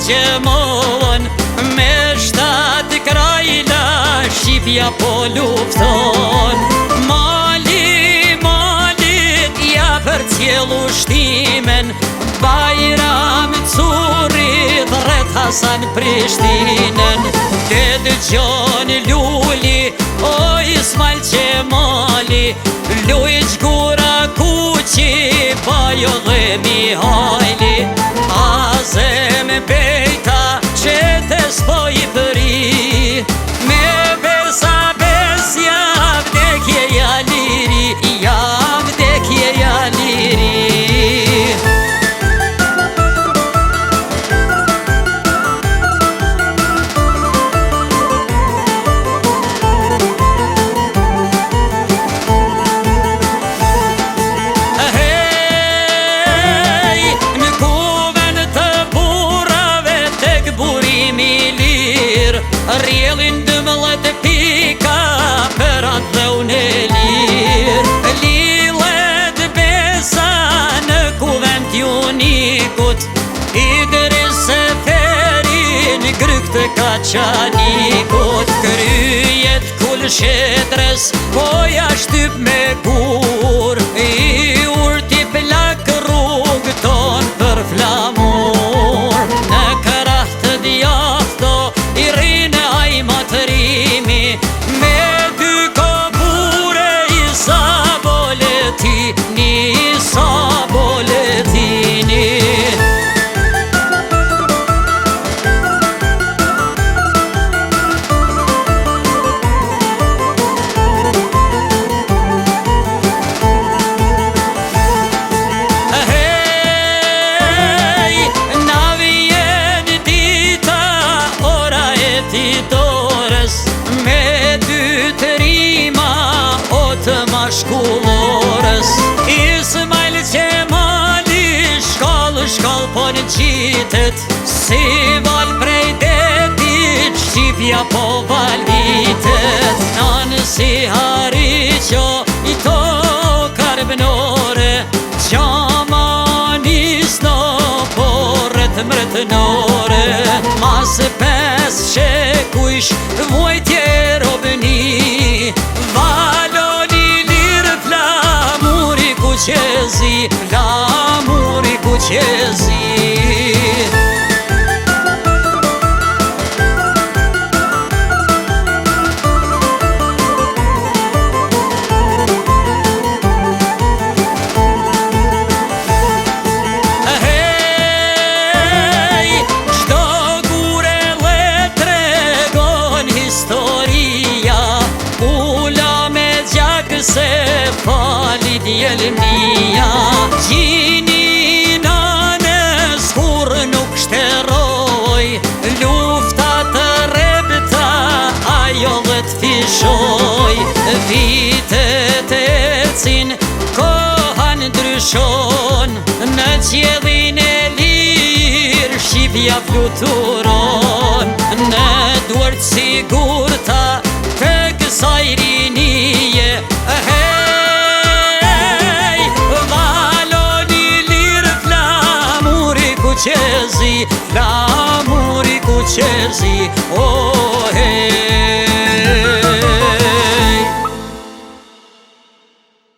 gjemon me 7 krajla Shqipja po lufton. Mali, malit ja për cjelu shtimen, Bajram Curit rret Hasan Prishtinen. Te dëgjon luli o Ismail Qemali, Luiq Gura Kuqi, Bajo dhe Mihajli. Azem Bejta qetes po i përi, me besa besja vdekje ja liri, ja vdekje ja liri. Rjelin 12 pika për atë dhe unë e lirë. Lilet besa në kuvend junikut, Idris Seferin gryk të Kaçanikut. Kryet kul shetres po ja shtyp me gur, I urti plak rrug ton për flamur. Në krah të djafto I rine aj matërimi, me 2 kopure I sa boletini, I sa boletini. Me 2 të rima o të mashkullores, Ismail Qemali shkall po në qitet, si val prej detit Shqipja po valitet. Nanë si Hariqo I to karbënore, Qamanis në porret mretënore. Mas 5 shekujsh vojtje robëni, Valoni lirë flamuri kuqezi, flamuri kuqezi. Se fali djelmia, Gjini nanes kur nuk shteroj, Lufta të rebta ajo dhe t'fishoj. Vitet ecin, koha ndryshon, në qiellin e lirë Shqipja fluturon. Në duart sigurta të kësaj rinie, Flamuri kuqezi, oh hey.